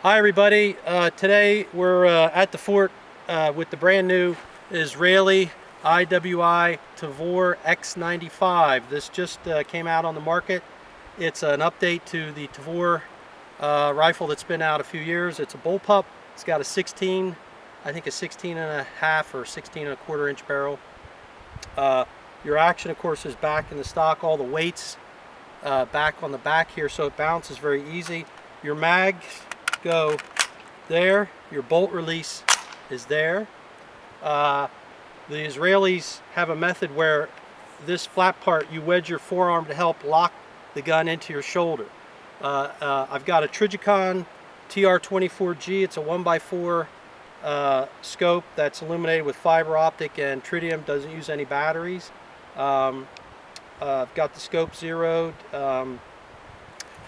Hi everybody, today we're at the fort with the brand new Israeli IWI Tavor X95. This just came out on the market. It's an update to the Tavor rifle that's been out a few years. It's a bullpup. It's got a 16, I think a 16 and a half or 16 and a quarter inch barrel. Your action of course is back in the stock, all the weights back on the back here, so it bounces very easy. Your mags go there, your bolt release is there. The Israelis have a method where this flat part, you wedge your forearm to help lock the gun into your shoulder. I've got a Trijicon TR24G. It's a 1x4 scope that's illuminated with fiber optic and tritium, doesn't use any batteries. I've got the scope zeroed.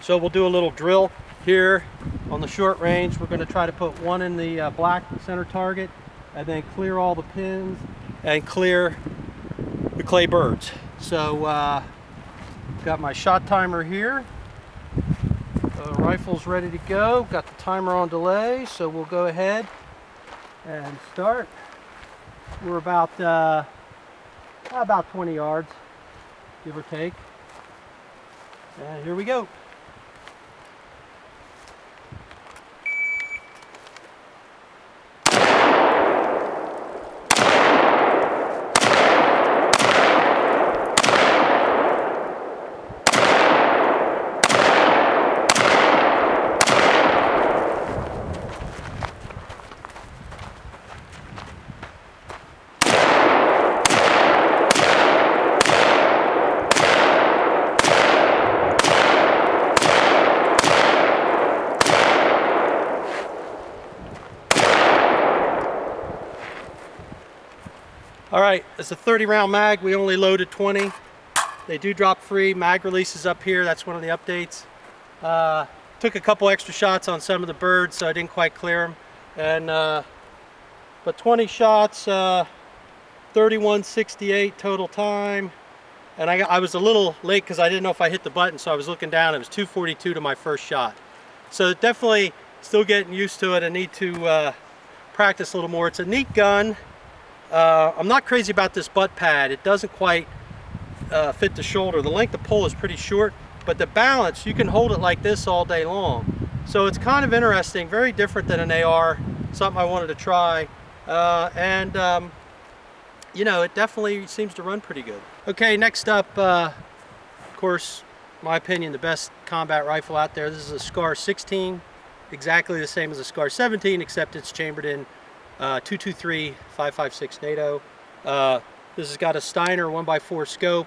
So we'll do a little drill here on the short range. We're going to try to put one in the black center target and then clear all the pins and clear the clay birds. So got my shot timer here. The rifle's ready to go. Got the timer on delay, so we'll go ahead and start. We're about 20 yards, give or take. And here we go. All right, it's a 30 round mag. We only loaded 20. They do drop free. Mag releases up here. That's one of the updates. Took a couple extra shots on some of the birds, so I didn't quite clear them. And but 20 shots, 31:68 total time. And I was a little late because I didn't know if I hit the button, so I was looking down. It was 2:42 to my first shot. So definitely still getting used to it. I need to practice a little more. It's a neat gun. I'm not crazy about this butt pad. It doesn't quite fit the shoulder. The length of pull is pretty short, but the balance, you can hold it like this all day long. So it's kind of interesting, very different than an AR, something I wanted to try. You know, it definitely seems to run pretty good. Okay, next up, of course, my opinion, the best combat rifle out there. This is a SCAR 16, exactly the same as a SCAR 17, except it's chambered in 223 5.56 NATO. This has got a Steiner 1x4 scope,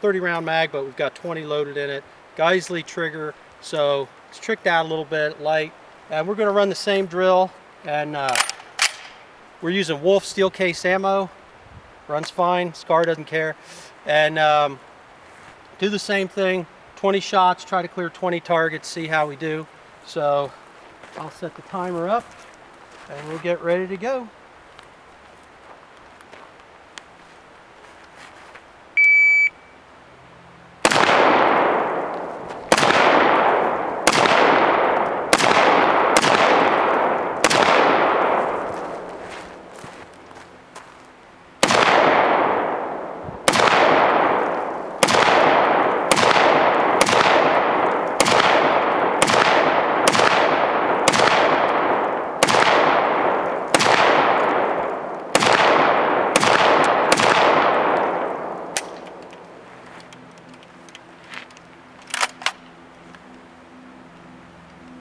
30 round mag, but we've got 20 loaded in it. Geisley trigger, so it's tricked out a little bit, light. And we're going to run the same drill, and we're using Wolf steel case ammo. Runs fine, SCAR doesn't care. And do the same thing, 20 shots, try to clear 20 targets, see how we do. So I'll set the timer up and we'll get ready to go.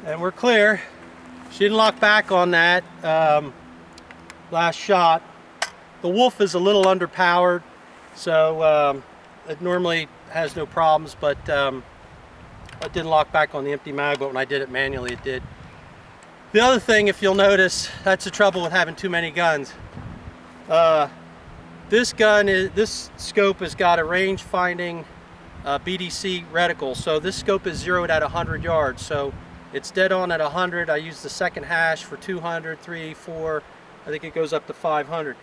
And we're clear. She didn't lock back on that last shot. The Wolf is a little underpowered, so it normally has no problems, but it didn't lock back on the empty mag, but when I did it manually, it did. The other thing, if you'll notice, that's the trouble with having too many guns. This scope has got a range finding BDC reticle, so this scope is zeroed at 100 yards. So it's dead on at 100. I use the second hash for 200, 3, 4. I think it goes up to 500.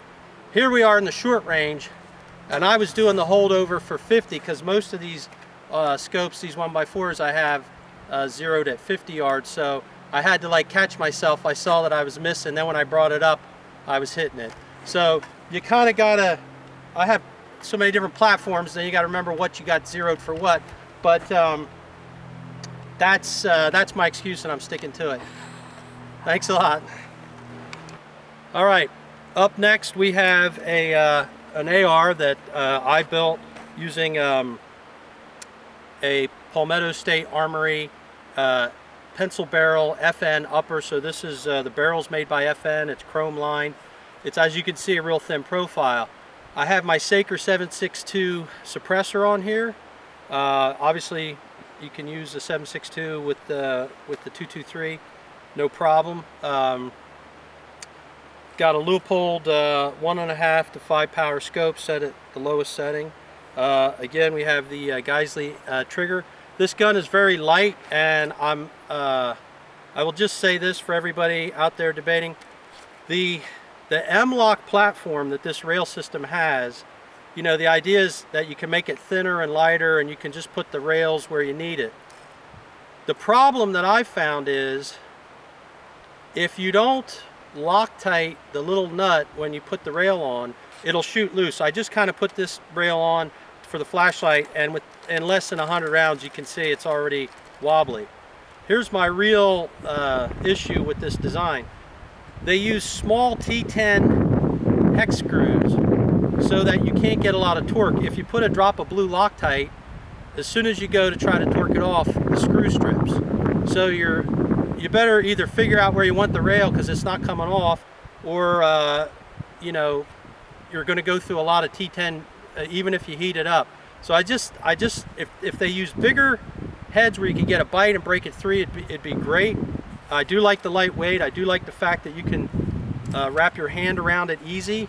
Here we are in the short range, and I was doing the holdover for 50 because most of these scopes, these 1x4s I have, zeroed at 50 yards, so I had to like catch myself. I saw that I was missing, then when I brought it up, I was hitting it. So you kind of gotta, I have so many different platforms, then you gotta remember what you got zeroed for what, but that's my excuse and I'm sticking to it. Thanks a lot. All right, up next we have an AR that I built using a Palmetto State Armory pencil barrel FN upper. So this is the barrel's made by FN. It's chrome lined. It's, as you can see, a real thin profile. I have my Saker 7.62 suppressor on here. Obviously, you can use the 7.62 with the 223, no problem. Got a Leupold 1.5 to 5 power scope set at the lowest setting. Again, we have the Geisley trigger. This gun is very light, and I will just say this for everybody out there debating. The M-Lok platform that this rail system has, you know, the idea is that you can make it thinner and lighter and you can just put the rails where you need it. The problem that I found is if you don't Loctite the little nut when you put the rail on, it'll shoot loose. I just kind of put this rail on for the flashlight, and in less than 100 rounds you can see it's already wobbly. Here's my real issue with this design. They use small T10 hex screws so that you can't get a lot of torque. If you put a drop of blue Loctite, as soon as you go to try to torque it off, the screw strips. So you better either figure out where you want the rail because it's not coming off, or you know, you're going to go through a lot of T10 even if you heat it up. So I just if they use bigger heads where you can get a bite and break it free, it'd be great. I do like the lightweight. I do like the fact that you can wrap your hand around it easy,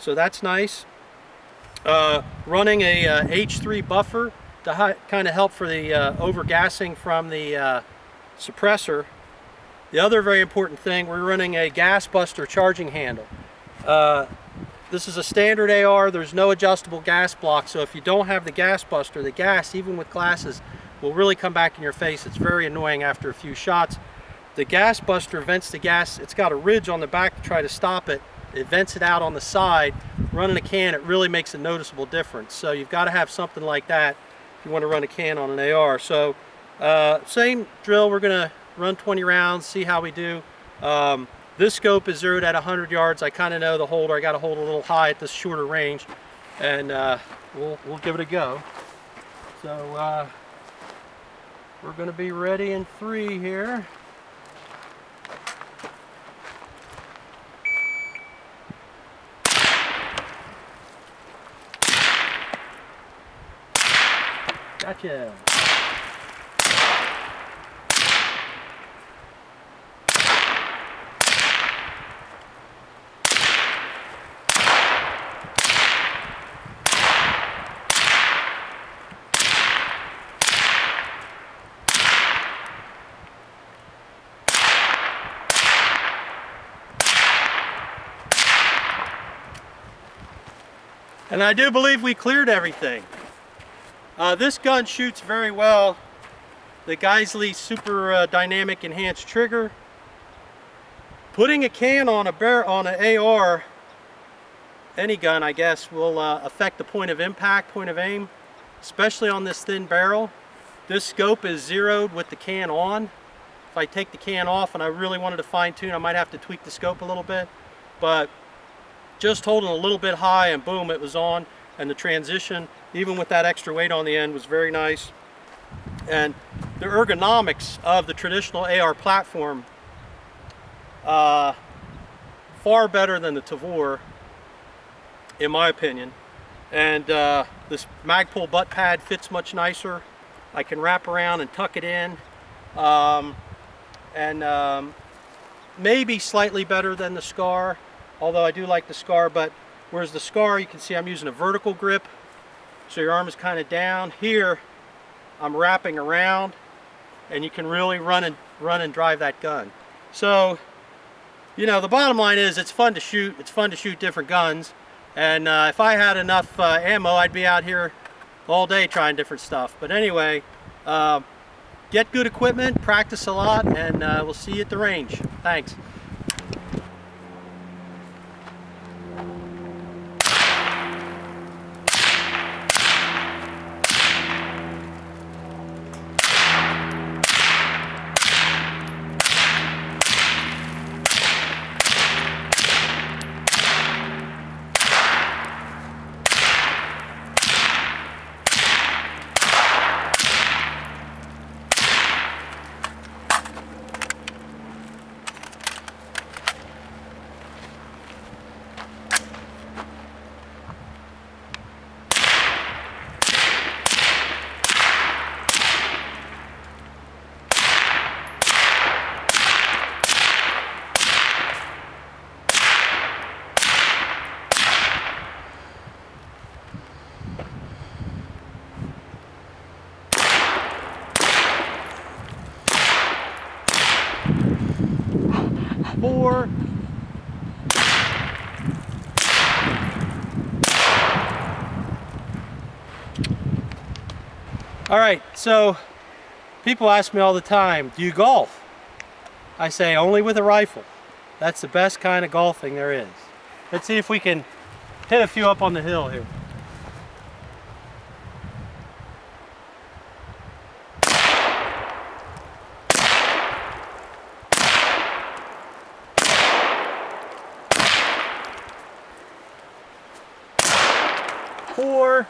so that's nice. Running a H3 buffer to kind of help for the overgassing from the suppressor. The other very important thing, we're running a gas buster charging handle. This is a standard AR. There's no adjustable gas block, so if you don't have the gas buster, the gas, even with glasses, will really come back in your face. It's very annoying after a few shots. The gas buster vents the gas. It's got a ridge on the back to try to stop it. It vents it out on the side. Running a can, it really makes a noticeable difference. So you've got to have something like that if you want to run a can on an AR. So same drill, we're going to run 20 rounds, see how we do. This scope is zeroed at 100 yards. I kind of know the holder. I got to hold a little high at this shorter range, and we'll give it a go. So we're going to be ready in 3 here. Gotcha. And I do believe we cleared everything. This gun shoots very well. The Geisley Super Dynamic Enhanced Trigger. Putting a can on an AR, any gun I guess, will affect the point of impact, point of aim, especially on this thin barrel. This scope is zeroed with the can on. If I take the can off and I really wanted to fine tune, I might have to tweak the scope a little bit, but just holding a little bit high and boom, it was on. And the transition, even with that extra weight on the end, was very nice. And the ergonomics of the traditional AR platform, far better than the Tavor, in my opinion. And this Magpul butt pad fits much nicer. I can wrap around and tuck it in. Maybe slightly better than the Scar, although I do like the Scar. But whereas the Scar, you can see I'm using a vertical grip, so your arm is kind of down. Here I'm wrapping around, and you can really run and drive that gun. So, you know, the bottom line is it's fun to shoot. It's fun to shoot different guns, and if I had enough ammo, I'd be out here all day trying different stuff. But anyway, get good equipment, practice a lot, and we'll see you at the range. Thanks. Four. All right, so people ask me all the time, do you golf? I say only with a rifle. That's the best kind of golfing there is. Let's see if we can hit a few up on the hill here. Four.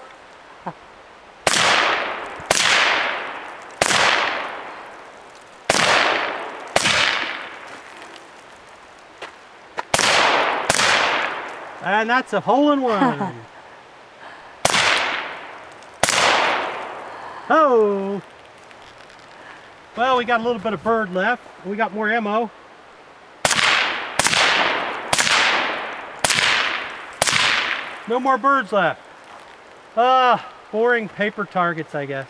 And that's a hole-in-one. Oh! Well, we got a little bit of bird left. We got more ammo. No more birds left. Boring paper targets, I guess.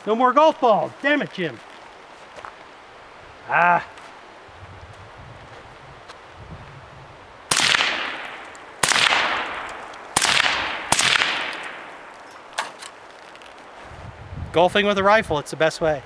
No more golf balls. Damn it, Jim. Golfing with a rifle, it's the best way.